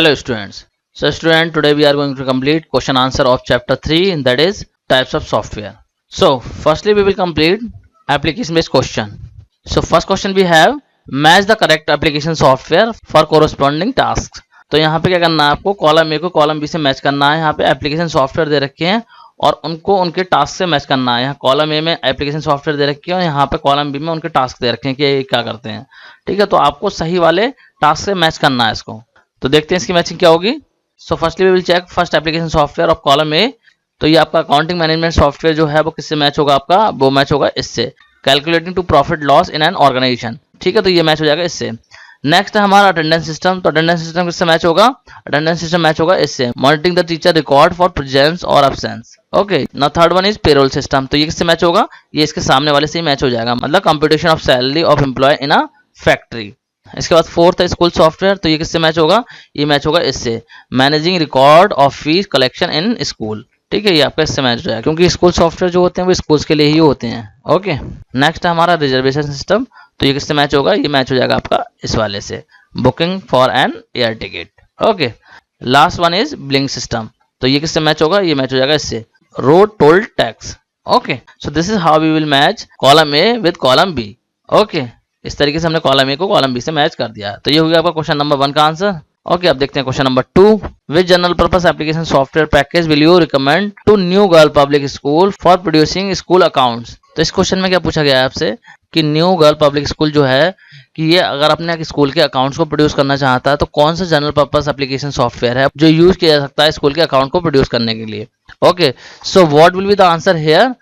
Hello students. So student, today we are going to complete question answer of chapter 3, that is types of software. So firstly we will complete application based question. So first question we have, match the correct application software for corresponding tasks. तो यहाँ पे क्या करना है, आपको column A को column B से match करना है. यहाँ पे एप्लीकेशन सॉफ्टवेयर दे रखे हैं और उनको उनके टास्क से मैच करना है. यहाँ कॉलम ए में एप्लीकेशन सॉफ्टवेयर दे रखे हैं और यहाँ पे कॉलम बी में उनके टास्क दे रखे हैं कि ये क्या करते हैं. ठीक है, तो आपको सही वाले टास्क से मैच करना है इसको. तो देखते हैं इसकी मैचिंग क्या होगी. So firstly we will check first application software of column A. तो ये आपका अकाउंटिंग मैनेजमेंट सॉफ्टवेयर जो है वो किससे मैच होगा, आपका वो मैच होगा इससे, calculating to profit loss in an organisation. ठीक है, तो ये मैच हो जाएगा इससे. नेक्स्ट है हमारा अटेंडेंस सिस्टम. तो अटेंडेंस सिस्टम किससे मैच होगा, अटेंडेंस सिस्टम मैच होगा इससे, monitoring the teacher record for presence और absence. Okay, now third one is payroll system. तो ये किससे मैच होगा, ये इसके सामने वाले से ही मैच हो जाएगा, मतलब computation of salary of employ in a factory. इसके बाद फोर्थ है स्कूल सॉफ्टवेयर. तो ये किससे मैच होगा, ये मैच होगा इससे, managing record of fees collection in school. ठीक है, ये आपका इससे मैच हो जाएगा क्योंकि स्कूल सॉफ्टवेयर जो होते हैं वो स्कूल्स के लिए ही होते हैं. ओके, नेक्स्ट है हमारा रिजर्वेशन सिस्टम. तो ये किससे मैच होगा, ये मैच हो जाएगा आपका इस वाले से, booking for an air ticket. Okay, last one is billing system. तो ये किससे मैच होगा, ये मैच हो जाएगा इससे, road toll tax. Okay, so this is how we will match column A with column B. Okay, इस तरीके से हमने कॉलम ए को कॉलम बी से मैच कर दिया. तो ये हो गया आपका क्वेश्चन नंबर 1 का आंसर. ओके, अब देखते हैं question number 2. Which general purpose application software package will you recommend to new girl public school for producing school accounts. तो इस क्वेश्चन में क्या पूछा गया है आपसे कि न्यू गर्ल पब्लिक स्कूल जो है कि ये अगर अपने स्कूल के अकाउंट्स को प्रोड्यूस करना चाहता है तो कौन सा जनरल पर्पस एप्लीकेशन सॉफ्टवेयर है जो यूज किया जा सकता है स्कूल के अकाउंट को प्रोड्यूस करने के लिए. Okay, so what will be the answer here,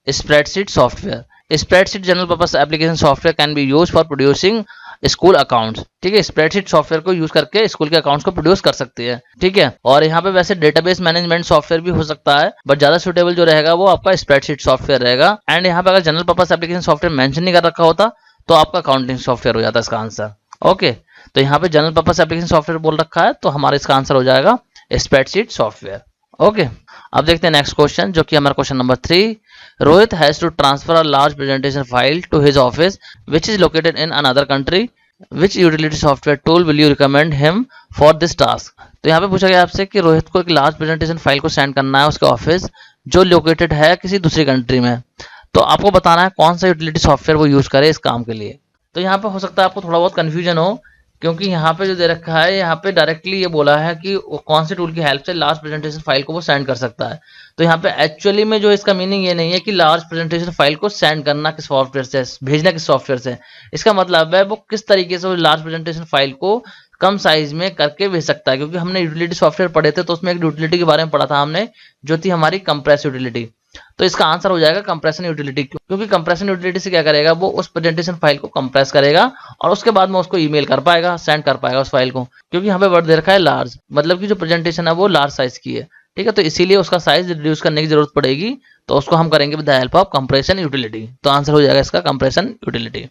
spreadsheet software. Spreadsheet general purpose application software can be use for producing school accounts. ठीक है, स्प्रेडशीट सॉफ्टवेयर को यूज करके स्कूल के अकाउंट्स को प्रोड्यूस कर सकते हैं. ठीक है, और यहाँ पे वैसे डेटाबेस मैनेजमेंट सॉफ्टवेयर भी हो सकता है, बट ज्यादा सुटेबल जो रहेगा वो आपका स्प्रेडशीट सॉफ्टवेयर रहेगा. एंड यहाँ पे अगर general purpose application software mention नहीं कर रखा होता तो आपका अकाउंटिंग सॉफ्टवेयर हो जाता है इसका आंसर. ओके, तो यहाँ पे जनरल पर्पस एप्लीकेशन सॉफ्टवेयर बोल रखा है तो हमारा इसका आंसर हो जाएगा स्प्रेडशीट सॉफ्टवेयर. ओके, अब देखते हैं नेक्स्ट क्वेश्चन जो कि हमारा question number 3. Rohit has to transfer a large presentation file to his office which is located in another country. Which utility software tool will you recommend him for this task? तो यहाँ पे पूछा गया आपसे कि रोहित को एक लार्ज प्रेजेंटेशन फाइल को सेंड करना है उसके ऑफिस जो लोकेटेड है किसी दूसरी कंट्री में. तो आपको बताना है कौन सा यूटिलिटी सॉफ्टवेयर वो यूज करे इस काम के लिए. तो यहाँ पे हो सकता है आपको थोड़ा बहुत कंफ्यूजन हो क्योंकि यहाँ पे जो दे रखा है यहाँ पे डायरेक्टली ये बोला है कि कौन से टूल की हेल्प से लार्ज प्रेजेंटेशन फाइल को वो सेंड कर सकता है. तो यहाँ पे एक्चुअली में जो इसका मीनिंग ये नहीं है कि लार्ज प्रेजेंटेशन फाइल को सेंड करना किस सॉफ्टवेयर से, भेजना किस सॉफ्टवेयर से. इसका मतलब है वो किस तरीके से वो लार्ज प्रेजेंटेशन फाइल को कम साइज में करके भेज सकता है. क्योंकि हमने यूटिलिटी सॉफ्टवेयर पढ़े थे तो उसमें एक यूटिलिटी के बारे में पढ़ा था हमने जो थी हमारी कंप्रेस यूटिलिटी. तो इसका आंसर हो जाएगा कंप्रेशन यूटिलिटी, क्योंकि कंप्रेशन यूटिलिटी से क्या करेगा वो उस प्रेजेंटेशन फाइल को कंप्रेस करेगा और उसके बाद में उसको ईमेल कर पाएगा, सेंड कर पाएगा उस फाइल को. क्योंकि यहाँ पे वर्ड दे रखा है लार्ज, मतलब कि जो प्रेजेंटेशन है वो लार्ज साइज की है. ठीक है, तो इसीलिए उसका साइज रिड्यूस करने की जरूरत पड़ेगी. तो उसको हम करेंगे with the help of compression utility. तो आंसर हो जाएगा इसका compression utility.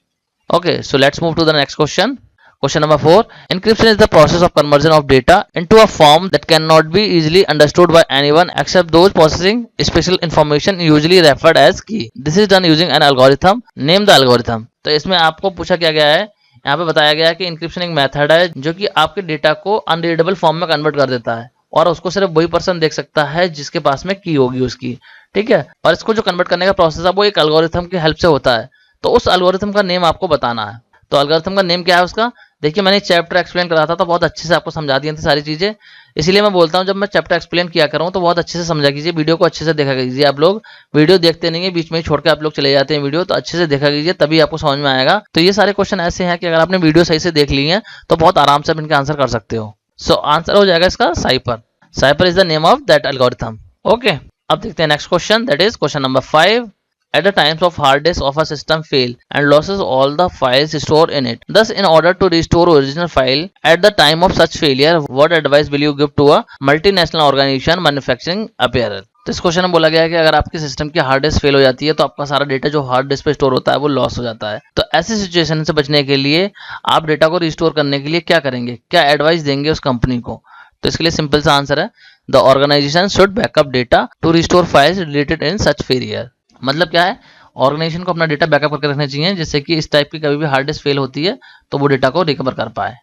Okay, so let's move to the next question. Question number 4. Encryption is the process of conversion of data into a form that cannot be easily understood by anyone except those possessing special information, usually referred as key. This is done using an algorithm. Name the algorithm. तो इसमें आपको पूछा क्या गया है, यहाँ पे बताया गया है कि इंक्रिप्शन एक मेथड है जो कि आपके डेटा को अनरीडेबल फॉर्म में कन्वर्ट कर देता है और उसको सिर्फ वही पर्सन देख सकता है जिसके पास में की होगी उसकी. ठीक है, और इसको जो कन्वर्ट करने का प्रोसेस है वो एक एल्गोरिथम की हेल्प से होता है. तो उस एल्गोरिथम का नेम आपको बताना है. तो एल्गोरिथम का नेम क्या है उसका, देखिए मैंने चैप्टर एक्सप्लेन करा था तो बहुत अच्छे से आपको समझा दी थी सारी चीजें. इसलिए मैं बोलता हूँ जब मैं चैप्टर एक्सप्लेन किया करूँ तो बहुत अच्छे से समझा कीजिए, वीडियो को अच्छे से देखा कीजिए. आप लोग वीडियो देखते नहीं है, बीच में ही छोड़ के आप लोग चले जाते हैं वीडियो, तो अच्छे से देखा कीजिए तभी आपको समझ में आएगा. तो ये सारे क्वेश्चन ऐसे हैं कि अगर आपने वीडियो सही से देख ली है तो बहुत आराम से आप इनका आंसर कर सकते हो. सो आंसर हो जाएगा इसका cipher. Cipher is the name of that algorithm. Okay, अब देखते हैं next question, that is question number 5. At the times of hard disk of a system fail and loses all the files stored in it. Thus, in order to restore original file at the time of such failure, what advice will you give to a multinational organization manufacturing apparel? तो इस question में बोला गया है कि अगर आपके system की हार्ड डिस्क फेल हो जाती है तो आपका सारा डेटा जो हार्ड डिस्क पे स्टोर होता है वो लॉस हो जाता है. तो ऐसी सिचुएशन से बचने के लिए आप डेटा को रिस्टोर करने के लिए क्या करेंगे, क्या एडवाइस देंगे उस कंपनी को. तो इसके लिए सिंपल सा आंसर है, the organisation should backup data to restore files related in such failure. मतलब क्या है, ऑर्गेनाइजेशन को अपना डेटा बैकअप करके रखना चाहिए जिससे कि इस टाइप की कभी भी हार्ड डिस्क फेल होती है तो वो डेटा को रिकवर कर पाए.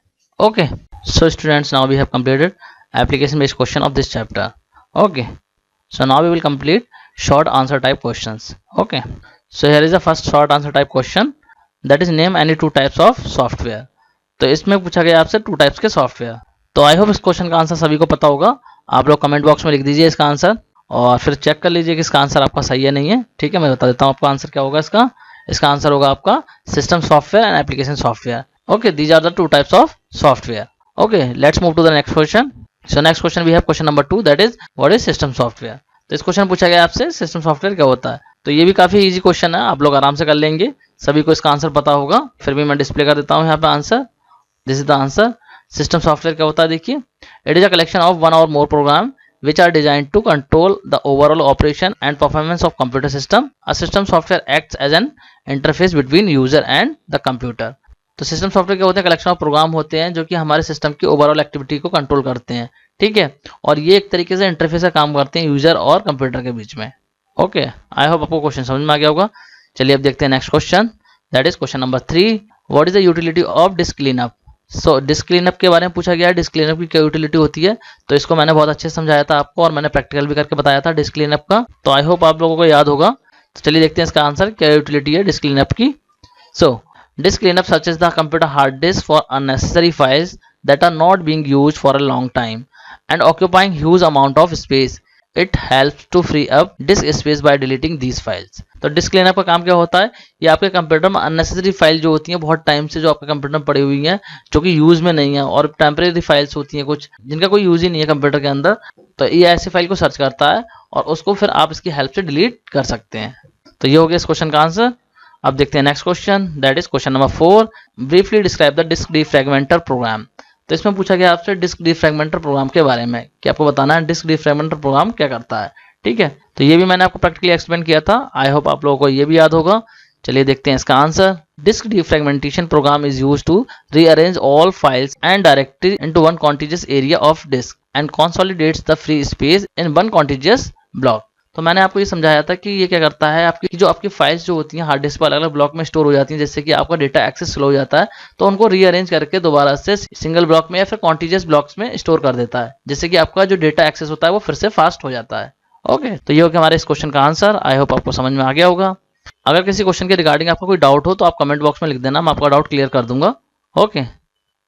Okay, so students, now we have completed application based question of this chapter. Okay, so now we will complete short answer type questions. Okay, so here is the first short answer type question, that is name any two types of software. तो इसमें पूछा गया आपसे two types के software. तो I hope इस question का answer सभी को पता होगा. आप लोग कमेंट बॉक्स में लिख दीजिए इसका आंसर और फिर चेक कर लीजिए कि इसका आंसर आपका सही है नहीं है. ठीक है, मैं बता देता हूँ आपका आंसर क्या होगा. इसका आंसर होगा आपका system software and application software. Okay, these are the two types of software. Okay, let's move to the next question. So next question we have question number 2, that is what is system software. तो इस question पूछा गया आपसे system software क्या होता है. तो ये भी काफी इजी क्वेश्चन है, आप लोग आराम से कर लेंगे, सभी को इसका आंसर पता होगा. फिर भी मैं डिस्प्ले कर देता हूँ यहाँ पे answer. This is the answer. System software क्या होता है देखिए. It is a collection of one और मोर programme which are designed to control the overall operation and performance of computer system. A system software acts as an interface between user and the computer. तो system software क्या होते हैं, collection of programme होते हैं जो कि हमारे system की ओवरऑल एक्टिविटी को कंट्रोल करते हैं. ठीक है, और ये एक तरीके से इंटरफेस का काम करते हैं यूजर और कंप्यूटर के बीच में. ओके, आई होप आपको क्वेश्चन समझ में आ गया होगा. चलिए अब देखते हैं next question, that is question number 3. What is the utility of disc cleanup. So disc cleanup के बारे में पूछा गया है. डिस्क क्लीनअप की क्या यूटिलिटी होती है, तो इसको मैंने बहुत अच्छे से समझाया था आपको और मैंने प्रैक्टिकल भी करके बताया था डिस्क क्लीनअप का. तो आई होप आप लोगों को याद होगा. तो चलिए देखते हैं इसका आंसर क्या यूटिलिटी है डिस्क क्लीनअप की. सो disk cleanup searches the computer hard disk for unnecessary files that are not being used for a long time and occupying huge amount of space. It helps to free up disk space by deleting these files. तो disk cleanup का काम क्या होता है, ये आपके computer में unnecessary file जो होती हैं बहुत टाइम से जो आपके कंप्यूटर में पड़ी हुई हैं जो कि यूज में नहीं है और टेम्परेरी फाइल्स होती हैं कुछ जिनका कोई यूज ही नहीं है कंप्यूटर के अंदर, तो ये ऐसी फाइल को सर्च करता है और उसको फिर आप इसकी हेल्प से डिलीट कर सकते हैं. तो ये हो गया इस क्वेश्चन का आंसर. अब देखते हैं next question, that is question number 4. Briefly describe the disk defragmenter program. तो इसमें पूछा गया आपसे डिस्क डिफ्रैगमेंटर प्रोग्राम के बारे में कि आपको बताना है डिस्क डिफ्रैगमेंटर प्रोग्राम क्या करता है. ठीक है, तो ये भी मैंने आपको प्रैक्टिकली एक्सप्लेन किया था. आई होप आप लोगों को ये भी याद होगा. चलिए देखते हैं इसका answer. Disk defragmentation program is used to rearrange all files and directory into one contiguous area of disk and consolidates the free space in one contiguous block. तो मैंने आपको ये समझाया था कि ये क्या करता है, आपकी फाइल्स जो होती हैं हार्ड डिस्क पर अलग अलग ब्लॉक में स्टोर हो जाती हैं, जैसे कि आपका डेटा एक्सेस स्लो हो जाता है तो उनको रीअरेंज करके दोबारा से सिंगल ब्लॉक में या फिर कॉन्टिजियस ब्लॉक्स में स्टोर कर देता है, जिससे कि आपका जो डेटा एक्सेस होता है वो फिर से फास्ट हो जाता है. ओके, तो ये हो गया हमारे इस क्वेश्चन का आंसर. आई होप आपको समझ में आ गया होगा. अगर किसी क्वेश्चन के रिगार्डिंग आपको कोई डाउट हो तो आप कमेंट बॉक्स में लिख देना, मैं आपका डाउट क्लियर कर दूंगा. ओके,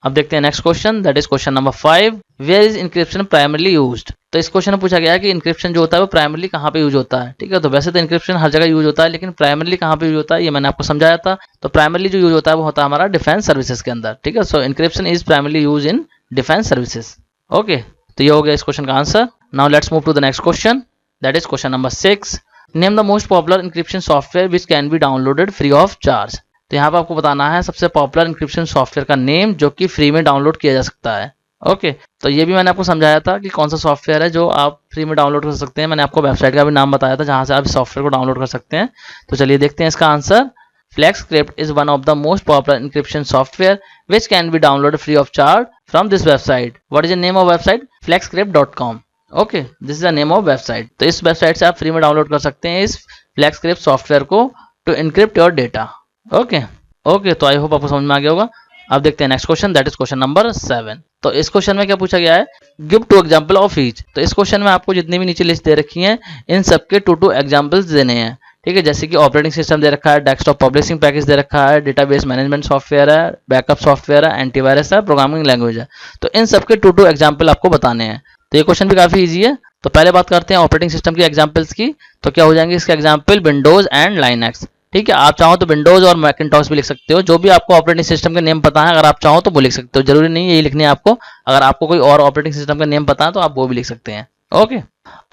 अब देखते हैं next question, that is question number 5. Where is encryption primarily used. तो इस क्वेश्चन में पूछा गया है कि इंक्रिप्शन जो होता है वो प्राइमरली कहाँ पे यूज होता है. ठीक है, तो वैसे तो इंक्रिप्शन हर जगह यूज होता है लेकिन प्राइमरली कहाँ पे यूज होता है ये मैंने आपको समझाया था. तो प्राइमरली जो यूज होता है वो होता है हमारा डिफेंस सर्विसेज के अंदर. ठीक है, so encryption is primarily use in defence services. Okay, तो ये हो गया इस क्वेश्चन का answer. Now let's move to the next question, that is question number 6. Name the most popular encryption software which can be downloaded free of charge. तो यहाँ पर आपको बताना है सबसे पॉपुलर इंक्रिप्शन सॉफ्टवेयर का नेम जो कि फ्री में डाउनलोड किया जा सकता है. ओके, तो ये भी मैंने आपको समझाया था कि कौन सा सॉफ्टवेयर है जो आप फ्री में डाउनलोड कर सकते हैं. मैंने आपको वेबसाइट का भी नाम बताया था जहां से आप सॉफ्टवेयर को डाउनलोड कर सकते हैं. तो चलिए देखते हैं इसका answer. FlexScript is one of the most popular encryption software which can be downloaded free of charge from this website. What is the name of website? FlexScript.com. Okay, this is the name of website. तो इस website से आप free में download कर सकते हैं इस FlexScript software को to encrypt your data. Okay, तो आई होप आपको समझ में आ गया होगा. अब देखते हैं next question, that is question number 7. तो इस क्वेश्चन में क्या पूछा गया है, गिव 2 एग्जांपल ऑफ ईच. तो इस क्वेश्चन में आपको जितनी भी नीचे लिस्ट दे रखी हैं इन सबके 2 एग्जांपल्स देने हैं. ठीक है, जैसे कि ऑपरेटिंग सिस्टम दे रखा है, डेस्कटॉप पब्लिशिंग पैकेज दे रखा है, डेटाबेस मैनेजमेंट सॉफ्टवेयर है, बैकअप सॉफ्टवेयर है, एंटीवायरस है, प्रोग्रामिंग लैंग्वेज है. तो इन सबके 2 एग्जांपल आपको बताने हैं. तो ये क्वेश्चन भी काफी ईजी है. तो पहले बात करते हैं ऑपरेटिंग सिस्टम की एग्जांपल्स की. तो क्या हो जाएंगे इसके एग्जांपल, विंडोज एंड लाइनक्स. ठीक है, आप चाहो तो विंडोज और मैकिंटॉश भी लिख सकते हो, जो भी आपको ऑपरेटिंग सिस्टम के नेम पता है अगर आप चाहो तो वो लिख सकते हो, जरूरी नहीं यही लिखने आपको. अगर आपको कोई और ऑपरेटिंग सिस्टम का नेम पता है तो आप वो भी लिख सकते हैं. ओके,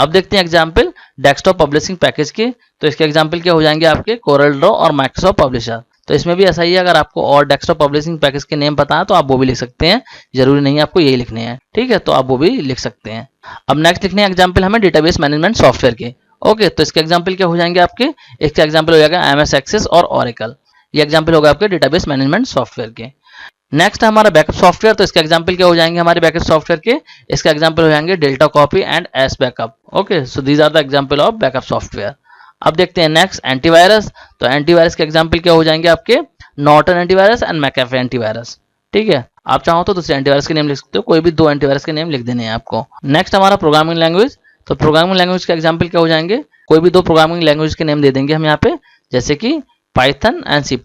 अब देखते हैं एग्जांपल डेस्कटॉप पब्लिशिंग पैकेज के. तो इसके एग्जांपल क्या हो जाएंगे आपके, कोरल ड्रॉ और माइक्रोसॉफ्ट पब्लिशर. तो इसमें भी ऐसा ही है, अगर आपको और डेस्कटॉप पब्लिशिंग पैकेज के नेम पता है तो आप वो भी लिख सकते हैं, जरूरी नहीं आपको यही लिखने हैं. ठीक है, तो आप वो भी लिख सकते हैं. अब नेक्स्ट लिखने हैं एग्जाम्पल हमें डेटाबेस मैनेजमेंट सॉफ्टवेयर के. ओके, तो इसके एग्जाम्पल क्या हो जाएंगे आपके, इसका एग्जाम्पल हो जाएगा MS एक्सेस और ओरेकल. ये एग्जाम्पल होगा आपके डेटाबेस मैनेजमेंट सॉफ्टवेयर के. नेक्स्ट हमारा बैकअप सॉफ्टवेयर. तो इसके एग्जाम्पल क्या हो जाएंगे हमारे बैकअप सॉफ्टवेयर के, इसका एग्जाम्पल हो जाएंगे delta copy and S backup. Okay, so these are the example of backup software. अब देखते हैं नेक्स्ट एंटीवायरस. तो एंटीवायरस के एग्जाम्पल क्या हो जाएंगे आपके, Norton antivirus and McAfee antivirus. ठीक है, आप चाहो तो दूसरे एंटीवायरस के नेम लिख सकते हो, कोई भी 2 एंटीवायरस के नेम लिख देने हैं आपको। नेक्स्ट हमारा प्रोग्रामिंग लैंग्वेज। तो प्रोग्रामिंग लैंग्वेज का एग्जाम्पल क्या हो जाएंगे, कोई भी 2 प्रोग्रामिंग लैंग्वेज के नेम दे देंगे हम यहाँ पे, जैसे कि Python and C++।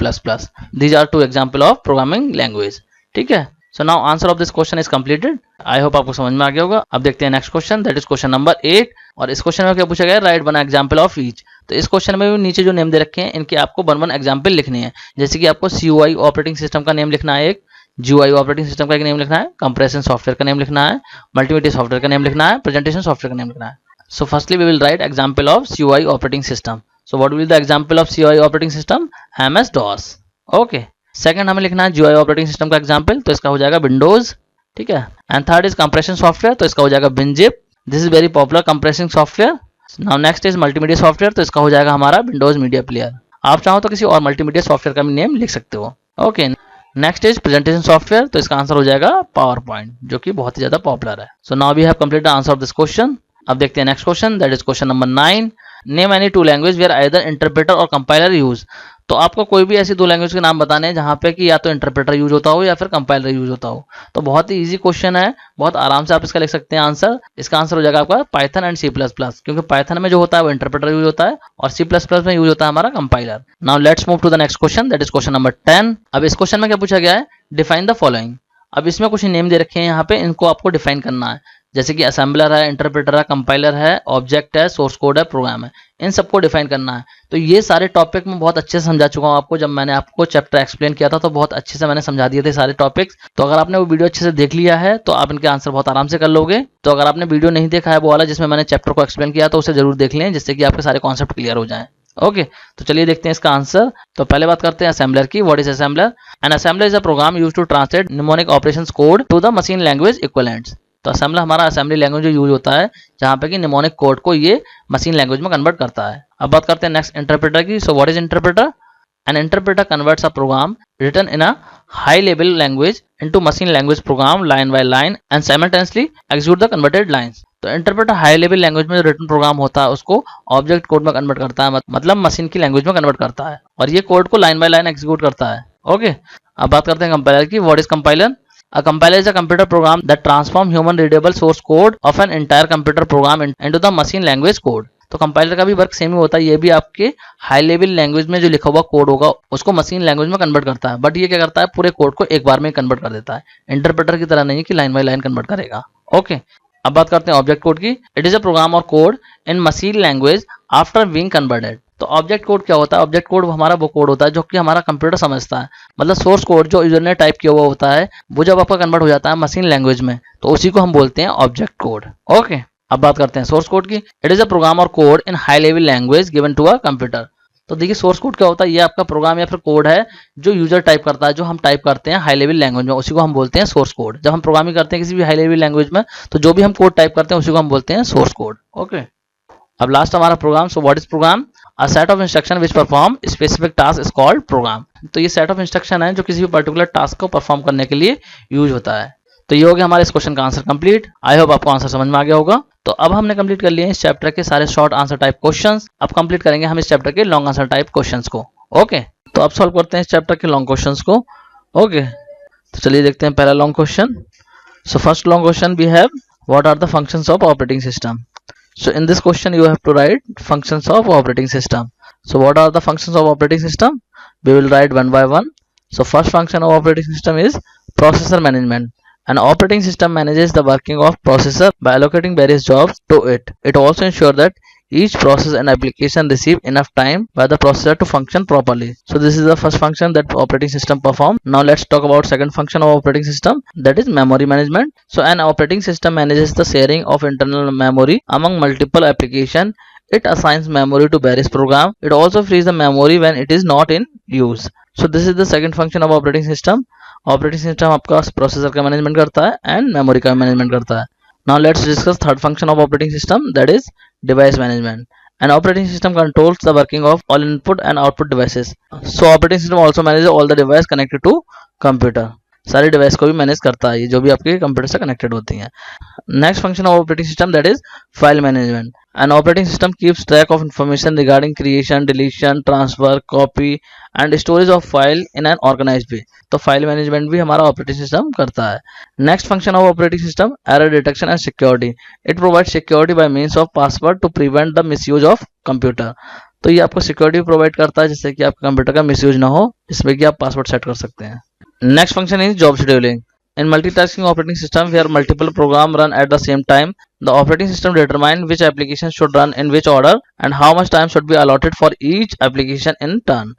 These are 2 example of programming language. ठीक है, so now answer of this question is completed. I hope आपको समझ में आ गया होगा। अब देखते हैं next question, that is question number 8। और इस क्वेश्चन में क्या पूछा गया है, राइट 1 एग्जाम्पल ऑफ ईच। तो इस क्वेश्चन में भी नीचे जो नेम दे रखे हैं इनके आपको 1 एग्जाम्पल लिखने हैं। जैसे कि आपको CUI ऑपरेटिंग सिस्टम का नेम लिखना है, एक GUI ऑपरेटिंग सिस्टम का एक नेम लिखना है, कंप्रेशन सॉफ्टवेयर का नेम लिखना है, मल्टीमीडिया सॉफ्टवेयर का नेम लिखना है, प्रेजेंटेशन सॉफ्टवेयर का नेम लिखना है। So firstly we will write example of CUI operating system. So what will the example of CUI operating system, MS-DOS। Okay, second हमें लिखना है GUI ऑपरेटिंग सिस्टम का एग्जाम्पल, तो इसका हो जाएगा विंडोज। ठीक है, and third is compression software, तो इसका हो जाएगा WinZip। This is very popular compressing software. Now next is multimedia software, तो इसका हो जाएगा हमारा विंडोज मीडिया प्लेयर। आप चाहो तो किसी और मल्टीमीडिया सॉफ्टवेयर का भी नेम लिख सकते हो। Okay, next is presentation software, तो इसका आंसर हो जाएगा पावर पॉइंट, जो कि बहुत ही ज्यादा पॉपुलर है। So now we have complete the answer of this question. अब देखते हैं next question, that is question number 9। Name any 2 language where either interpreter और कंपाइलर यूज। तो आपको कोई भी ऐसी 2 लैंग्वेज के नाम बताने हैं जहां पे कि या तो इंटरप्रेटर यूज होता हो या फिर कंपाइलर यूज होता हो। तो बहुत ही इजी क्वेश्चन है, बहुत आराम से आप इसका लिख सकते हैं आंसर। इसका आंसर हो जाएगा आपका पाइथन एंड C++, क्योंकि पाइथन में जो होता है वो इंटरप्रेटर यूज होता है और C++ में यूज होता है हमारा compiler. Now let's move to the next question, that is question number 10। अब इस क्वेश्चन में क्या पूछा गया है, डिफाइन द फॉलोइंग। अब इसमें कुछ नेम दे रखे हैं यहाँ पे, इनको आपको डिफाइन करना है। जैसे कि असेंबलर है, इंटरप्रेटर है, कंपाइलर है, ऑब्जेक्ट है, सोर्स कोड है, प्रोग्राम है, इन सबको डिफाइन करना है। तो ये सारे टॉपिक मैं बहुत अच्छे से समझा चुका हूँ आपको। जब मैंने आपको चैप्टर एक्सप्लेन किया था तो बहुत अच्छे से मैंने समझा दिए थे सारे टॉपिक्स। तो अगर आपने वो वीडियो अच्छे से देख लिया है तो आप इनके आंसर बहुत आराम से कर लोगे। तो अगर आपने वीडियो नहीं देखा है वो वाला जिसमें मैंने चैप्टर को एक्सप्लेन किया तो उसे जरूर देख लें, जिससे कि आपके सारे कॉन्सेप्ट क्लियर हो जाएं। ओके, तो चलिए देखते हैं इसका आंसर। तो पहले बात करते हैं असेंबलर की। What is assembler? An assembler is a program used to translate mnemonic operations code to the machine language equivalents. तो असेंबलर हमारा असेंबली लैंग्वेज जो यूज होता है जहां पे कि निमोनिक कोड को ये मशीन लैंग्वेज में कन्वर्ट करता है। अब बात करते हैं नेक्स्ट इंटरप्रेटर की। सो what is interpreter? An interpreter converts a program written in a high-level language into machine language program line by line and simultaneously execute the converted lines. तो interpreter high level language में जो written programme होता है उसको object code में convert करता है, मतलब मशीन की लैंग्वेज में कन्वर्ट करता है और ये कोड को लाइन बाय लाइन एग्जीक्यूट करता है। ओके, अब बात करते हैं कंपाइलर की। What is compiler? A compiler is a computer program that transforms human readable source code of an entire computer program into the machine language code. तो compiler का भी वर्क सेम ही होता है, ये भी आपके हाई लेवल लैंग्वेज में जो लिखा हुआ कोड होगा उसको मशीन लैंग्वेज में कन्वर्ट करता है, बट ये क्या करता है पूरे कोड को एक बार में कन्वर्ट कर देता है। इंटरप्रेटर की तरह नहीं कि लाइन बाय लाइन कन्वर्ट करेगा। ओके, अब बात करते हैं ऑब्जेक्ट कोड की। इट इज अ प्रोग्राम और code in machine language after being converted. तो ऑब्जेक्ट कोड क्या होता है? ऑब्जेक्ट कोड हमारा वो कोड होता है जो कि हमारा कंप्यूटर समझता है, मतलब सोर्स कोड जो यूजर ने टाइप किया हुआ होता है वो जब आपका कन्वर्ट हो जाता है मशीन लैंग्वेज में तो उसी को हम बोलते हैं ऑब्जेक्ट कोड। ओके, अब बात करते हैं सोर्स कोड की। इट इज अ प्रोग्राम और code in high level language given to a computer. तो देखिए सोर्स कोड क्या होता है, ये आपका प्रोग्राम या फिर कोड है जो यूजर टाइप करता है, जो हम टाइप करते हैं हाई लेवल लैंग्वेज में, उसी को हम बोलते हैं सोर्स कोड। जब हम प्रोग्रामिंग करते हैं किसी भी हाई लेवल लैंग्वेज में तो जो भी हम कोड टाइप करते हैं उसी को हम बोलते हैं सोर्स कोड। ओके, अब लास्ट हमारा program. So what is program? A set of instruction which perform specific task is called program. तो ये सेट ऑफ इंस्ट्रक्शन है जो किसी भी पर्टिकुलर टास्क को परफॉर्म करने के लिए यूज होता है। तो ये हो गया हमारे इस क्वेश्चन का आंसर कंप्लीट। आई होप आपको आंसर समझ में आ गया होगा। तो अब हमने कंप्लीट कर लिए इस चैप्टर के सारे शॉर्ट आंसर टाइप क्वेश्चंस। अब कंप्लीट करेंगे हम इस चैप्टर के लॉन्ग आंसर टाइप क्वेश्चंस को। ओके, तो अब सॉल्व करते हैं इस चैप्टर के लॉन्ग क्वेश्चंस को। ओके, तो चलिए देखते हैं पहला long question. So first long question we have what are the functions of operating system. So in this question you have to write functions of operating system. So what are the functions of operating system? We will write one by one. So first function of operating system is processor management. An operating system manages the working of processor by allocating various jobs to it. It also ensures that each process and application receive enough time by the processor to function properly. So this is the first function that operating system perform. Now let's talk about second function of operating system, that is memory management. So an operating system manages the sharing of internal memory among multiple application. It assigns memory to various program. It also frees the memory when it is not in use. So this is the second function of operating system. Operating system आपका processor का management करता है and memory का management करता है। Now let's discuss third function of operating system, that is device management. An operating system controls the working of all input and output devices. So operating system also manages all the devices connected to computer. सारे device को भी manage करता है, ये जो भी आपके computer से कनेक्टेड होती हैं। Next function of operating system that is file management. An operating system keeps track of information regarding creation, deletion, transfer, copy and storage of file in an organized way। तो file management भी हमारा operating system करता है। Next function of operating system error detection and security. It provide security by means of password to prevent the misuse of computer. तो ये आपको security provide करता है जिससे कि आपके कंप्यूटर का मिसयूज ना हो, जिसमें कि आप पासवर्ड सेट कर सकते हैं। Next function is job scheduling. In multitasking operating system where multiple programs run at the same time, the operating system determines which application should run in which order and how much time should be allotted for each application in turn।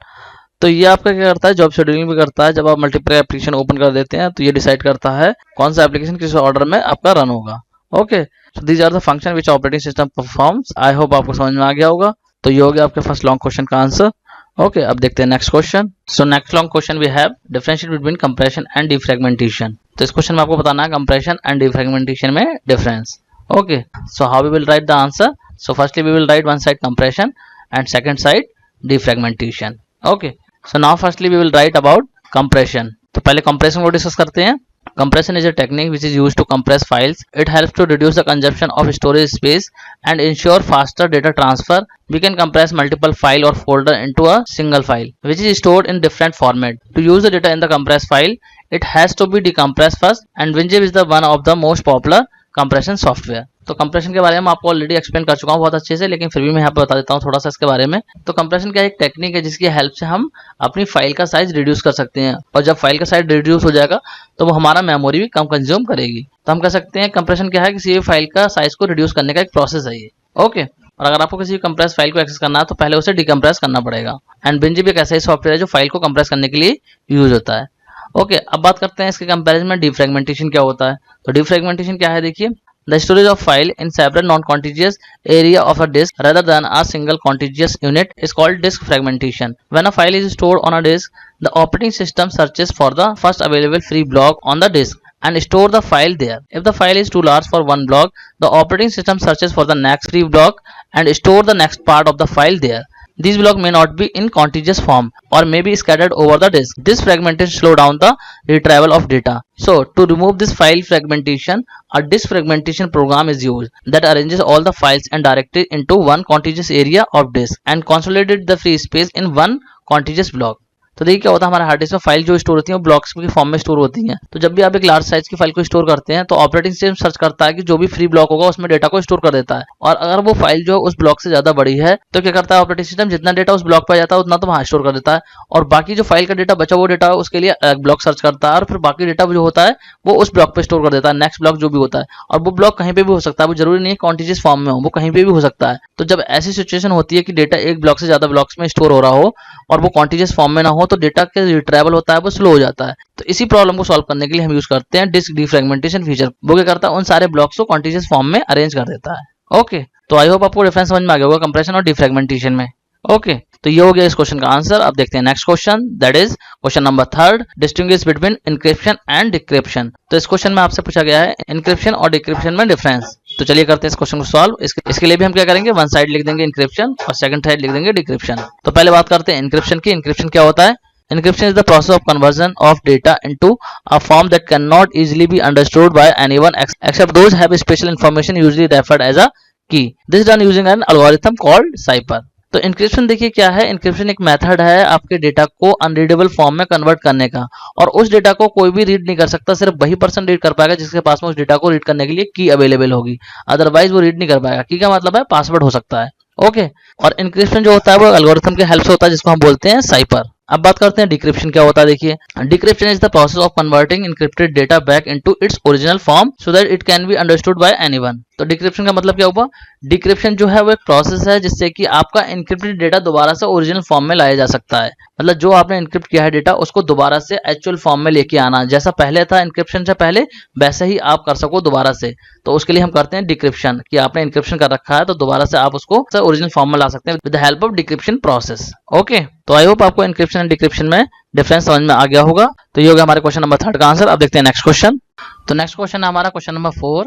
तो ये आपका क्या करता है, job scheduling भी करता है। जब आप मल्टीपल एप्लीकेशन ओपन कर देते हैं तो ये डिसाइड करता है कौन सा एप्लीकेशन किस ऑर्डर में आपका रन होगा। Okay, so these are the function which operating system performs. I hope आपको समझ में आ गया होगा। तो ये हो गया आपके फर्स्ट लॉन्ग क्वेश्चन का आंसर। ओके, अब देखते हैं next question. So next long question we have differentiate between compression and defragmentation. तो इस क्वेश्चन में आपको बताना है कंप्रेशन एंड डिफ्रैगमेंटेशन में difference. Okay, so how we will write the answer. So firstly we will write one side compression and second side defragmentation. Okay, so now firstly we will write about compression. तो पहले compression को discuss करते हैं। Compression is a technique which is used to compress files. It helps to reduce the consumption of storage space and ensure faster data transfer. We can compress multiple file or folder into a single file, which is stored in different format. To use the data in the compressed file, it has to be decompressed first, and WinZip is the one of the most popular compression software। तो compression के बारे में आपको already explain कर चुका हूँ बहुत अच्छे से, लेकिन फिर भी मैं यहाँ पे बता देता हूँ थोड़ा सा इसके बारे में। तो कंप्रेशन क्या एक टेक्निक है जिसकी हेल्प से हम अपनी फाइल का साइज रिड्यूस कर सकते हैं, और जब फाइल का साइज रिड्यूस हो जाएगा तो वो हमारा मेमोरी भी कम कंज्यूम करेगी। तो हम कह सकते हैं कंप्रेशन क्या है, किसी भी फाइल का साइज को रिड्यूस करने का एक प्रोसेस है ये। ओके, और अगर आपको किसी कंप्रेस फाइल को एक्सेस करना है तो पहले उसे डिकम्प्रेस करना पड़ेगा। एंड WinZip एक ऐसा ही सॉफ्टवेयर है जो फाइल को कंप्रेस करने के लिए यूज होता है। ओके, अब बात करते हैं इसके कंपैरिजन में डिफ्रैगमेंटेशन क्या होता है। तो डिफ्रैगमेंटेशन क्या है, देखिए, the storage of file in separate non-contiguous area of a disk rather than a single contiguous unit is called disk fragmentation। When a file is stored on a disk, the operating system searches for the first available free block on the disk and store the file there। If the file is too large for one block, the operating system searches for the next free block and store the next part of the file there। These blocks may not be in contiguous form or may be scattered over the disk। This fragmentation slow down the retrieval of data। So to remove this file fragmentation, a disk fragmentation program is used that arranges all the files and directories into one contiguous area of disk and consolidates the free space in one contiguous block। तो देखिए क्या होता है, हमारे hard disk में file जो store होती है वो ब्लॉक्स के फॉर्म में स्टोर होती हैं। तो जब भी आप एक लार्ज साइज की फाइल को स्टोर करते हैं तो ऑपरेटिंग सिस्टम सर्च करता है कि जो भी फ्री ब्लॉक होगा उसमें डेटा को स्टोर कर देता है, और अगर वो फाइल जो उस ब्लॉक से ज्यादा बड़ी है तो क्या करता है ऑपरेटिंग सिस्टम, जितना डेटा उस ब्लॉक पर जाता है उतना तो वहां स्टोर कर देता है, और बाकी जो फाइल का डेटा बचा वो डेटा उसके लिए अलग ब्लॉक सर्च करता है, और फिर बाकी डेटा जो होता है वो उस ब्लॉक पे स्टोर कर देता है, नेक्स्ट ब्लॉक जो भी होता है। और वो ब्लॉक कहीं पे भी हो सकता है, वो जरूरी नहीं है कॉन्टिजियस फॉर्म में हो, वो कहीं पे भी हो सकता है। तो जब ऐसी सिचुएशन होती है कि डेटा एक ब्लॉक से ज्यादा ब्लॉक्स में स्टोर हो रहा हो और वो कॉन्टिजियस फॉर्म में ना हो, तो डेटा के ट्रैवल होता है वो स्लो हो जाता है। तो इसी प्रॉब्लम को सॉल्व करने के लिए हम यूज करते हैं डिस्क डिफ्रैगमेंटेशन फीचर। वो क्या करता है, उन सारे ब्लॉक्स को कॉन्टिजियस फॉर्म में अरेंज कर देता है। ओके, तो आई होप आपको डिफरेंस समझ में आ गया होगा कंप्रेशन और डिफ्रैगमेंटेशन में। ओके, तो ये हो गया इस क्वेश्चन का आंसर। अब देखते हैं next question, that is question number 3, distinguish between encryption and decryption. तो इस क्वेश्चन में आपसे पूछा गया है एन्क्रिप्शन और डिक्रिप्शन में डिफरेंस। तो चलिए करते हैं इस क्वेश्चन को सॉल्व। इसके लिए भी हम क्या करेंगे, वन साइड लिख देंगे एन्क्रिप्शन और सेकंड साइड लिख देंगे डिक्रिप्शन। तो पहले बात करते हैं एन्क्रिप्शन की। एन्क्रिप्शन क्या होता है? Encryption is the process of conversion of data into a form that cannot easily be understood by anyone except those have special information usually referred as a key। This is done using an algorithm called cipher। तो encryption देखिए क्या है, encryption एक method है आपके data को unreadable form में convert करने का, और उस डेटा को कोई भी रीड नहीं कर सकता, सिर्फ वही पर्सन रीड कर पाएगा जिसके पास में उस डेटा को रीड करने के लिए की अवेलेबल होगी, अदरवाइज वो रीड नहीं कर पाएगा। की का मतलब है पासवर्ड हो सकता है। ओके, और इंक्रिप्शन जो होता है वो एल्गोरिथम के हेल्प से होता है जिसको हम बोलते हैं साइपर। अब बात करते हैं डिक्रिप्शन क्या होता है। देखिए, decryption is the process of converting encrypted data back into its original form so that it can be understood by anyone. तो डिक्रिप्शन का मतलब क्या हुआ, डिक्रिप्शन जो है वो एक प्रोसेस है जिससे कि आपका एन्क्रिप्टेड डेटा दोबारा से ओरिजिनल फॉर्म में लाया जा सकता है। मतलब जो आपने एन्क्रिप्ट किया है डेटा उसको दोबारा से एक्चुअल फॉर्म में लेके आना, जैसा पहले था एन्क्रिप्शन से पहले वैसे ही आप कर सको दोबारा से। तो उसके लिए हम करते हैं डिक्रिप्शन, कि आपने एन्क्रिप्शन कर रखा है तो दोबारा से आप उसको ओरिजिनल फॉर्म में ला सकते हैं with the help of decryption process. Okay, तो आई होप आपको एन्क्रिप्शन एंड डिक्रिप्शन में डिफरेंस समझ में आ गया होगा। तो ये हो गया हमारे क्वेश्चन नंबर 3 का आंसर। अब देखते हैं नेक्स्ट क्वेश्चन। तो नेक्स्ट क्वेश्चन है हमारा क्वेश्चन नंबर 4।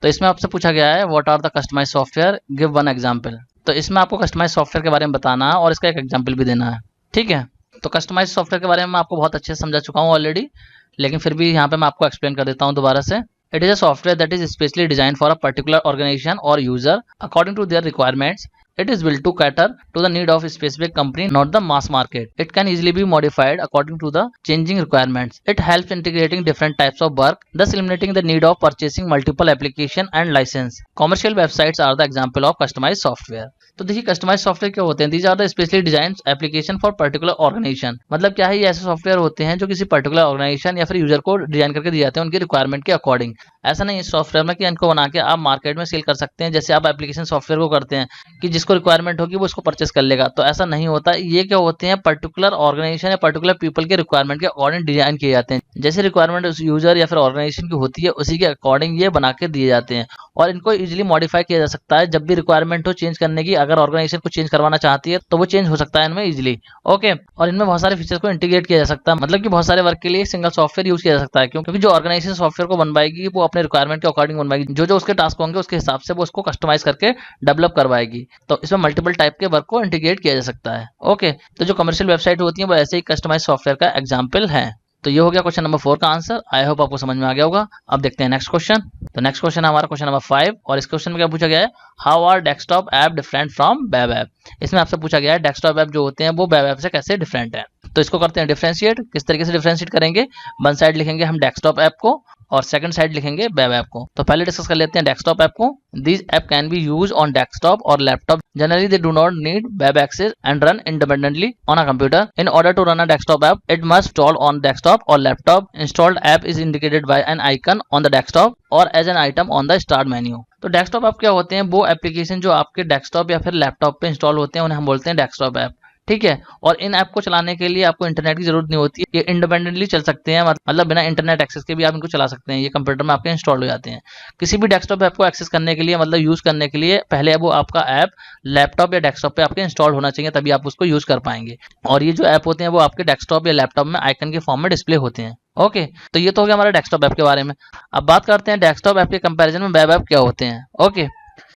तो इसमें आपसे पूछा गया है what are the customised software, give one example. तो इसमें आपको कस्टमाइज्ड सॉफ्टवेयर के बारे में बताना है और इसका एक एग्जांपल भी देना है। ठीक है, तो कस्टमाइज्ड सॉफ्टवेयर के बारे में मैं आपको बहुत अच्छे से समझा चुका हूँ ऑलरेडी, लेकिन फिर भी यहाँ पे मैं आपको एक्सप्लेन कर देता हूँ दोबारा से। It is a software that is specially designed for a particular organization or user according to their requirements. It is built to cater to the need of a specific company, not the mass market. It can easily be modified according to the changing requirements. It helps integrating different types of work, thus eliminating the need of purchasing multiple application and license. Commercial websites are the example of customized software. तो देखिए customise software क्या होते हैं? These are the specially design application for particular organisation. मतलब क्या है, ये ऐसे सॉफ्टवेयर होते हैं जो किसी पर्टिकुलर ऑर्गेनाइजेशन या फिर यूजर को डिजाइन करके दिए जाते हैं उनकी रिक्वायरमेंट के अकॉर्डिंग। ऐसा नहीं है सॉफ्टवेयर में कि इनको बना के आप मार्केट में सेल कर सकते हैं, जैसे आप एप्लीकेशन सॉफ्टवेयर को करते हैं कि जिसको रिक्वायरमेंट होगी वो इसको परचेस कर लेगा। तो ऐसा नहीं होता। ये क्या होते हैं, पर्टिकुलर ऑर्गेनाइजेशन या पर्टिकुलर पीपल के रिक्वायरमेंट के अकॉर्डिंग डिजाइन किए जाते हैं। जैसे रिक्वायरमेंट उस यूजर या फिर ऑर्गेनाइजेशन की होती है उसी के अकॉर्डिंग ये बना के दिए जाते हैं और इनको इजीली मॉडिफाई किया जा सकता है। जब भी रिक्वायरमेंट हो चेंज करने की, अगर ऑर्गेनाइजेशन को चेंज करवाना चाहती है तो वो चेंज हो सकता है इनमें इजीली। ओके, और इनमें बहुत सारे फीचर्स को इंटीग्रेट किया जा सकता है। मतलब कि बहुत सारे वर्क के लिए सिंगल सॉफ्टवेयर यूज किया जा सकता है, क्योंकि जो ऑर्गेनाइजेशन सॉफ्टवेयर को बनवाएगी वो अपने रिक्वायरमेंट के अकॉर्डिंग बनवाएगी। जो उसके टास्क होंगे उसके हिसाब से वो उसको कस्टमाइज करके डेवलप करवाएगी। तो इसमें मल्टीपल टाइप के वर्क को इंटीग्रेट किया जा सकता है। ओके, तो जो कमर्शियल वेबसाइट होती है वो ऐसे ही कस्टमाइज सॉफ्टवेयर का एग्जाम्पल है। तो ये हो गया क्वेश्चन नंबर 4 का आंसर। आई होप आपको समझ में आ गया होगा। अब देखते हैं नेक्स्ट क्वेश्चन। तो नेक्स्ट क्वेश्चन है हमारा क्वेश्चन नंबर 5 और इस क्वेश्चन में क्या पूछा गया है, how are desktop app different from web app. इसमें आपसे पूछा गया है डेस्कटॉप ऐप जो होते हैं वो वेब ऐप से कैसे डिफरेंट है। तो इसको करते हैं डिफरेंशिएट। किस तरीके से डिफरेंशिएट करेंगे, वन साइड लिखेंगे हम डेस्कटॉप ऐप को और सेकंड साइड लिखेंगे वेब ऐप को। तो पहले डिस्कस कर लेते हैं डेस्कटॉप ऐप को। This app can be use on desktop और laptop. Generally, they do not need web access and run independently on a computer. In order to run a desktop app, it must install on desktop or laptop. Installed app is indicated by an icon on the desktop or as an item on the start menu. तो desktop app क्या होते हैं, वो application जो आपके desktop या फिर laptop पे इंस्टॉल होते हैं उन्हें हम बोलते हैं डेस्कटॉप ऐप। ठीक है, और इन ऐप को चलाने के लिए आपको इंटरनेट की जरूरत नहीं होती है। ये इंडिपेंडेंटली चल सकते हैं, मतलब बिना इंटरनेट एक्सेस के भी आप इनको चला सकते हैं। ये कंप्यूटर में आपके इंस्टॉल हो जाते हैं। किसी भी डेस्कटॉप ऐप को एक्सेस करने के लिए, मतलब यूज करने के लिए, पहले वो आपका ऐप लैपटॉप या डेस्कटॉप पे आपके इंस्टॉल होना चाहिए, तभी आप उसको यूज कर पाएंगे। और ये जो ऐप होते हैं वो आपके डेस्कटॉप या लैपटॉप में आइकन के फॉर्म में डिस्प्ले होते हैं। ओके, तो ये तो हो गया हमारा डेस्कटॉप ऐप के बारे में। अब बात करते हैं डेस्कटॉप ऐप के कंपैरिजन में वेब ऐप क्या होते हैं। Okay,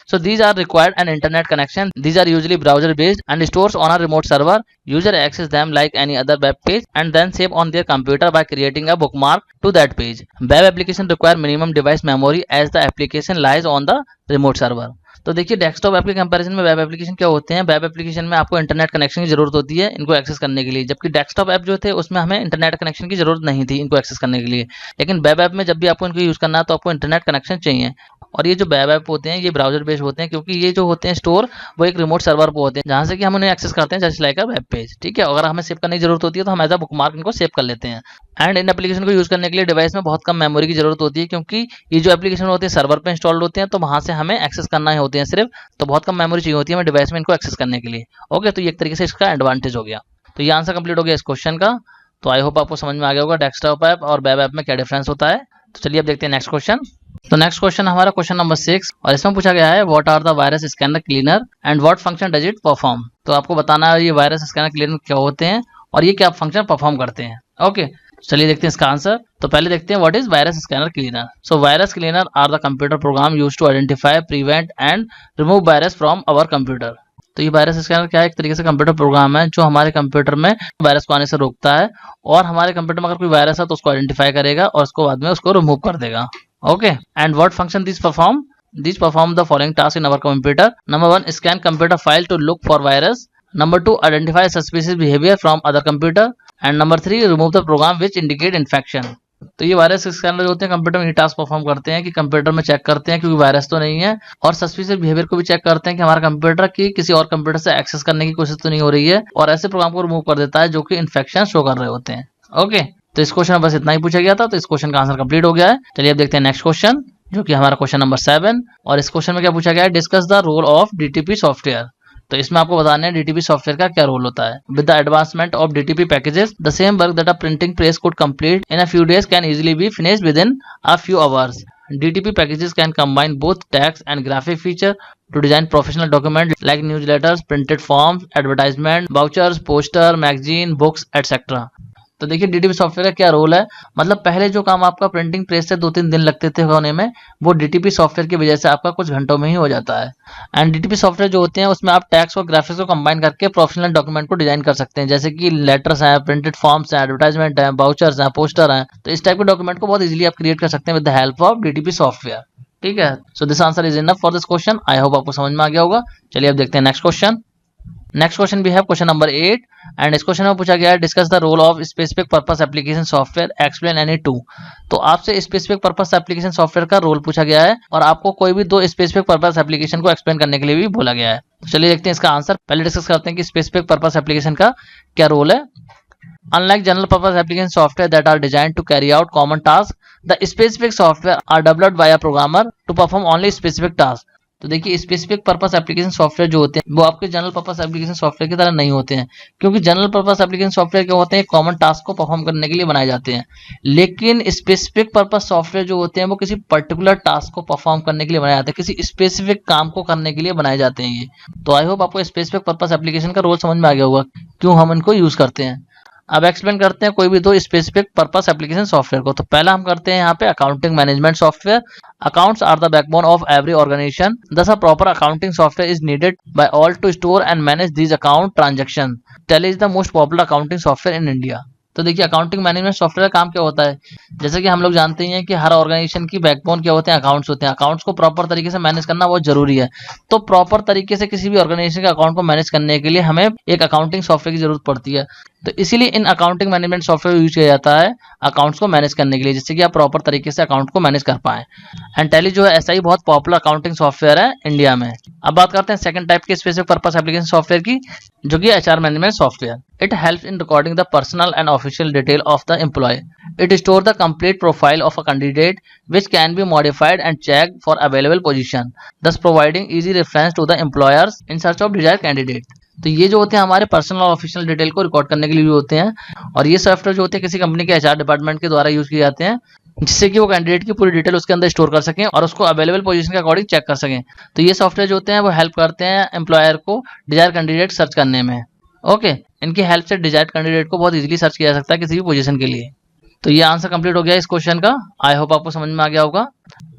so these are required an internet connection. These are usually browser based and stores on a remote server. User access them like any other web page and then save on their computer by creating a bookmark to that page. Web application require minimum device memory as the application lies on the remote server. तो देखिए desktop app के comparison में web application क्या होते हैं। Web application में आपको internet connection की जरूरत होती है इनको एक्सेस करने के लिए, जबकि डेस्कटॉप ऐप जो थे उसमें हमें इंटरनेट कनेक्शन की जरूरत नहीं थी इनको एक्सेस करने के लिए। लेकिन वेब ऐप में जब भी आपको इनको यूज करना है तो आपको इंटरनेट कनेक्शन चाहिए। और ये जो वेब ऐप होते हैं ये ब्राउजर बेस्ड होते हैं, क्योंकि ये जो होते हैं स्टोर वो एक रिमोट सर्वर पर होते हैं जहां से कि हम उन्हें एक्सेस करते हैं जैसे लाइक अ वेब पेज। ठीक है, अगर हमें सेव करने की जरूरत होती है तो हम एज अ बुकमार्क इनको सेव कर लेते हैं। एंड इन एप्लीकेशन को यूज करने के लिए डिवाइस में बहुत कम मेमोरी की जरूरत होती है, क्योंकि ये जो एप्लीकेशन होते हैं सर्वर पे इंस्टॉल्ड होते हैं तो वहां से हमें एक्सेस करना ही होते हैं सिर्फ, तो बहुत कम मेमोरी चाहिए होती है हमें डिवाइस में इनको एक्सेस करने के लिए। ओके, तो ये एक तरीके से इसका एडवांटेज हो गया। तो ये आंसर कंप्लीट हो गया इस क्वेश्चन का। तो आई होप आपको समझ में आ गया होगा डेस्कटॉप ऐप और वेब ऐप में क्या डिफरेंस होता है। तो चलिए अब देखते हैं नेक्स्ट क्वेश्चन। तो नेक्स्ट क्वेश्चन हमारा क्वेश्चन नंबर 6 और इसमें पूछा गया है what are the virus scanner cleaner and what function does it perform. तो आपको बताना है ये वायरस स्कैनर क्लीनर क्या होते हैं और ये क्या फंक्शन परफॉर्म करते हैं। ओके, चलिए देखते हैं इसका आंसर। तो पहले देखते हैं what is virus scanner cleaner. So virus cleaner are the computer program used to identify, prevent and remove virus from our computer. तो ये वायरस स्कैनर क्या है, एक तरीके से कंप्यूटर प्रोग्राम है जो हमारे कंप्यूटर में वायरस को आने से रोकता है और हमारे कंप्यूटर में अगर कोई वायरस है तो उसको आइडेंटिफाई करेगा और उसको बाद में उसको रिमूव कर देगा। Okay, and what function this perform. These perform the following tasks in our computer. Number 1, scan computer file to look for virus. Number 2, identify suspicious behavior from other computer. And number 3, remove the program which indicate infection. तो ये virus scanner जो होते हैं computer में ये task perform करते हैं कि कंप्यूटर में चेक करते हैं क्योंकि वायरस तो नहीं है, और सस्पिशियस बिहेवियर को भी चेक करते हैं कि हमारा कंप्यूटर की किसी और कंप्यूटर से एक्सेस करने की कोशिश तो नहीं हो रही है, और ऐसे प्रोग्राम को रिमूव कर देता है जो कि इन्फेक्शन शो कर रहे होते हैं। ओके, तो इस क्वेश्चन में बस इतना ही पूछा गया था, तो इस क्वेश्चन का आंसर कंप्लीट हो गया है। चलिए अब देखते हैं नेक्स्ट क्वेश्चन जो कि हमारा क्वेश्चन नंबर 7 और इस क्वेश्चन में क्या पूछा गया है, discuss the role of DTP software. तो इसमें आपको बताना है डीटीपी सॉफ्टवेयर का क्या रोल होता है। With the advancement of DTP packages the same work that a printing press could complete in a few days can easily be finished with in a few hours. DTP packages can combine both text and graphic feature to design professional documents like newsletters, printed forms, advertisement, vouchers, poster, magazine, books, etc. तो देखिए DTP software का क्या role है, मतलब पहले जो काम आपका प्रिंटिंग प्रेस से 2-3 दिन लगते थे होने में, वो डीटीपी सॉफ्टवेयर की वजह से आपका कुछ घंटों में ही हो जाता है। एंड डीटीपी सॉफ्टवेयर जो होते हैं उसमें आप टेक्स्ट और ग्राफिक्स को कंबाइन करके प्रोफेशनल डॉक्यूमेंट को डिजाइन कर सकते हैं, जैसे कि लेटर्स हैं, प्रिंटेड फॉर्म्स हैं, एडवर्टाइजमेंट हैं, बाउचर्स हैं, पोस्टर हैं। तो इस टाइप के डॉक्यूमेंट को बहुत इजीली आप क्रिएट कर सकते हैं with the help of DTP software. ठीक है, so this answer is enough for this question. I hope आपको समझ में आ गया होगा। चलिए अब देखते हैं नेक्स्ट क्वेश्चन। नेक्स्ट क्वेश्चन भी है क्वेश्चन नंबर 8 एंड इस क्वेश्चन में पूछा गया है discuss the role of specific purpose application software explain any two. तो आपसे स्पेसिफिक पर्पस एप्लीकेशन सॉफ्टवेयर का रोल पूछा गया है और आपको कोई भी 2 स्पेसिफिक पर्पस एप्लीकेशन को एक्सप्लेन करने के लिए भी बोला गया है। तो चलिए देखते हैं इसका आंसर। पहले डिस्कस करते हैं कि स्पेसिफिक पर्पस एप्लीकेशन का क्या रोल है। Unlike general purpose application software that are designed to carry out common tasks, the specific software are developed by a programmer to perform only specific tasks. तो देखिए specific purpose application software जो होते हैं वो आपके general purpose application software की तरह नहीं होते हैं, क्योंकि जनरल पर्पस एप्लीकेशन सॉफ्टवेयर क्या होते हैं, कॉमन टास्क को परफॉर्म करने के लिए बनाए जाते हैं। लेकिन स्पेसिफिक पर्पस सॉफ्टवेयर जो होते हैं वो किसी पर्टिकुलर टास्क को परफॉर्म करने के लिए बनाए जाते हैं, किसी स्पेसिफिक काम को करने के लिए बनाए जाते हैं ये। तो आई होप आपको स्पेसिफिक पर्पस एप्लीकेशन का रोल समझ में आ गया होगा, क्यों हम इनको यूज करते हैं। अब एक्सप्लेन करते हैं कोई भी 2 स्पेसिफिक पर्पस एप्लीकेशन सॉफ्टवेयर को। तो पहला हम करते हैं यहाँ पे accounting management software. Accounts are the backbone of every organisation, thus a proper accounting software is needed by all to store and manage these account transactions. Tally is the most popular accounting software in India. तो देखिए accounting management software का काम क्या होता है, जैसे कि हम लोग जानते हैं कि हर ऑर्गेनाइजेशन की बैकबोन क्या होते हैं, अकाउंट्स होते हैं। अकाउंट्स को प्रॉपर तरीके से मैनेज करना बहुत जरूरी है। तो प्रॉपर तरीके से किसी भी ऑर्गेनाइजेशन के अकाउंट को मैनेज करने के लिए हमें एक अकाउंटिंग सॉफ्टवेयर की जरूरत पड़ती है। तो इसीलिए in accounting management software use किया जाता है अकाउंट्स को मैनेज करने के लिए, जिससे कि आप प्रॉपर तरीके से अकाउंट को मैनेज कर पाएं। एंड टैली जो है ऐसा ही बहुत पॉपुलर अकाउंटिंग सॉफ्टवेयर है इंडिया में। अब बात करते हैं सेकंड टाइप के स्पेसिफिक पर्पस एप्लीकेशन सॉफ्टवेयर की, जो कि HR management software. It helps in recording the personal and official detail of the employ. It stores the complete profile of a candidate which can be modified and checked for available position, thus providing easy reference to the employers in search of desired candidate. तो ये जो होते हैं हमारे personal और official detail को record करने के लिए होते हैं, और ये सॉफ्टवेयर जो होते हैं किसी कंपनी के एचआर डिपार्टमेंट के द्वारा यूज किए जाते हैं, जिससे कि वो कैंडिडेट की पूरी डिटेल उसके अंदर स्टोर कर सकें और उसको अवेलेबल पोजीशन के अकॉर्डिंग चेक कर सकें। तो ये सॉफ्टवेयर जो होते हैं वो हेल्प करते हैं एम्प्लॉयर को डिजायर कैंडिडेट सर्च करने में। ओके, इनकी हेल्प से डिजायर्ड कैंडिडेट को बहुत इजीली सर्च किया जा सकता है किसी भी पोजीशन के लिए। तो ये आंसर कंप्लीट हो गया इस क्वेश्चन का। आई होप आपको समझ में आ गया होगा।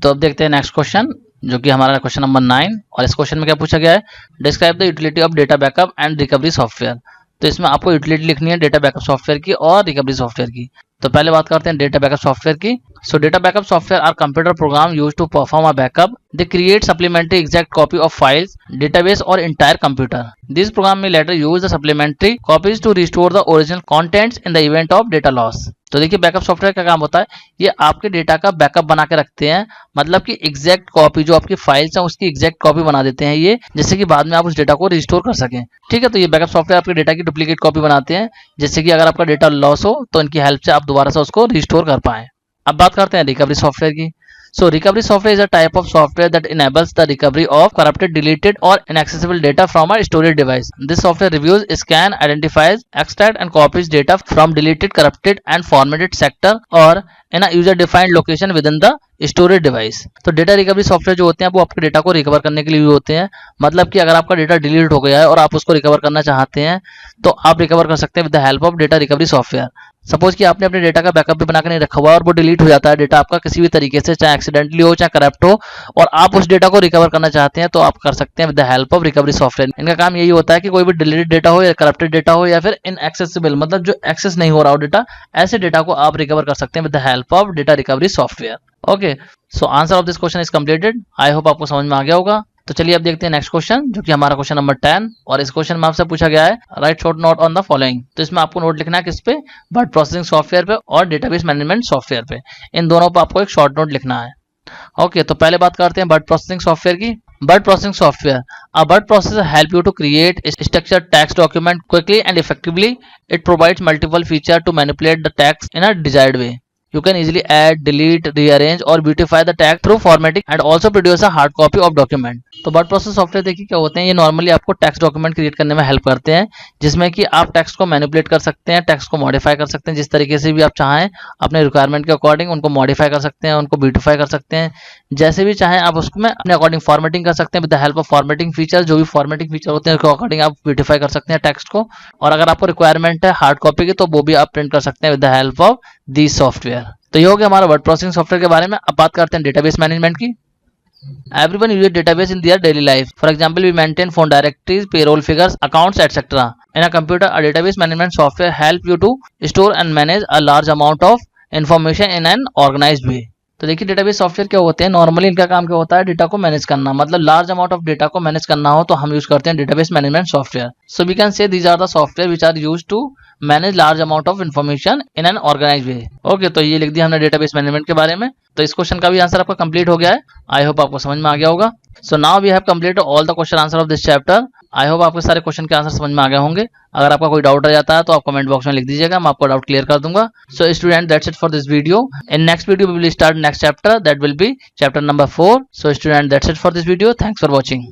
तो अब देखते हैं नेक्स्ट क्वेश्चन, जो कि हमारा क्वेश्चन नंबर 9, और इस क्वेश्चन में क्या पूछा गया है, describe the utility of data backup and recovery software. तो इसमें आपको यूटिलिटी लिखनी है डेटा बैकअप सॉफ्टवेयर की और रिकवरी सॉफ्टवेयर की। तो पहले बात करते हैं डेटा बैकअप सॉफ्टवेयर की। So data backup software are computer program used to perform a backup. They create supplementary exact copy of files, database और entire computer. This program may later use the supplementary copies to restore the original contents in the event of data loss. तो देखिए backup software का काम होता है, ये आपके data का बैकअप बना के रखते हैं, मतलब कि एग्जैक्ट कॉपी जो आपकी फाइल्स हैं उसकी एग्जैक्ट कॉपी बना देते हैं ये, जिससे कि बाद में आप उस डेटा को रिस्टोर कर सकें। ठीक है, तो ये बैकअप सॉफ्टवेयर आपके डेटा की डुप्लीकेट कॉपी बनाते हैं, जिससे कि अगर आपका डेटा लॉस हो तो इनकी हेल्प से आप दोबारा से उसको रिस्टोर कर पाएं। अब बात करते हैं रिकवरी सॉफ्टवेयर की। So recovery software is a type of software that enables the recovery of corrupted, deleted or inaccessible data from a storage device. This software reviews, scan, identifies, extract and copies data from deleted, corrupted and formatted sector or in a user defined location within the storage device. तो data recovery software जो होते हैं वो आपके data को recover करने के लिए होते हैं, मतलब कि अगर आपका डेटा डिलीट हो गया है और आप उसको रिकवर करना चाहते हैं तो आप रिकवर कर सकते हैं with the help of data recovery software. Suppose कि आपने अपने डेटा का बैकअप भी बना के नहीं रखा हुआ और वो डिलीट हो जाता है डेटा आपका किसी भी तरीके से, चाहे एक्सीडेंटली हो चाहे करप्ट हो, और आप उस डेटा को रिकवर करना चाहते हैं तो आप कर सकते हैं with the help of recovery software. इनका काम यही होता है कि कोई भी डिलीटेड डेटा हो या करप्टेड डेटा हो या फिर इनएक्सेसिबल, मतलब जो एक्सेस नहीं हो रहा हो डेटा, ऐसे डेटा को आप रिकवर कर सकते हैं with the help of data recovery software. Okay, so answer of this question is completed. I hope आपको समझ में आ गया होगा। तो चलिए अब देखते हैं नेक्स्ट क्वेश्चन, जो कि हमारा क्वेश्चन नंबर 10, और इस क्वेश्चन में आपसे पूछा गया है right short note on the following. तो इसमें आपको नोट लिखना है किस पे, वर्ड प्रोसेसिंग सॉफ्टवेयर पे और डेटाबेस मैनेजमेंट सॉफ्टवेयर पे। इन दोनों पे आपको एक शॉर्ट नोट लिखना है। ओके, तो पहले बात करते हैं वर्ड प्रोसेसिंग सॉफ्टवेयर की। Word processing software. A word processor help you to create a structured text document quickly and effectively. It provides multiple features to manipulate the text in a desired way. You can easily add, delete, rearrange or beautify the text through formatting and also produce a hard copy of document. तो word process software देखिए क्या होते हैं, ये normally आपको text document create करने में help करते हैं, जिसमें कि आप टेक्स्ट को मैनिपुलेट कर सकते हैं, टेक्स्ट को मॉडिफाई कर सकते हैं, जिस तरीके से भी आप चाहें अपने रिक्वायरमेंट के अकॉर्डिंग उनको मॉडिफाई कर सकते हैं, उनको ब्यूटीफाई कर सकते हैं, जैसे भी चाहें आप उसको में अपने अकॉर्डिंग फॉर्मेटिंग कर सकते हैं। With the help of formatting feature, जो भी फॉर्मेटिंग फीचर होते हैं उसके अकॉर्डिंग आप ब्यूटीफाई कर सकते हैं टेक्स्ट को। और अगर आपको रिक्वायरमेंट है हार्ड कॉपी की तो वो भी आप प्रिंट कर सकते हैं with the help of the software. तो ये हो गया हमारा वर्ड प्रोसेसिंग सॉफ्टवेयर के बारे में। अब बात करते हैं डेटाबेस मैनेजमेंट की। Everyone uses database in their daily life. For example, we maintain phone directories, payroll figures, accounts, etc. In a computer, a database management software help you to store and manage a large amount of information in an organized way. तो देखिए database software क्या होते हैं, normally इनका काम क्या होता है, डेटा को मैनेज करना, मतलब लार्ज अमाउंट ऑफ डेटा को मैनेज करना हो तो हम यूज करते हैं database management software. So we can say these are the software which are used to manage large amount of information in an organise way. Okay, तो ये लिख दिया हमने डेटाबेस मैनेजमेंट के बारे में। तो इस क्वेश्चन का भी आंसर आपका कंप्लीट हो गया है। आई होप आपको समझ में आ गया होगा। So now we have complete all the question answer of this chapter. I hope आपके सारे क्वेश्चन के आंसर समझ में आ गए होंगे। अगर आपका कोई डाउट रह जाता है तो आप कमेंट बॉक्स में लिख दीजिएगा, मैं आपको डाउट क्लियर कर दूंगा। So student, that's it for this video. In next video we will start next chapter, that will be chapter number 4। So student, that's it for this video. Thanks for watching.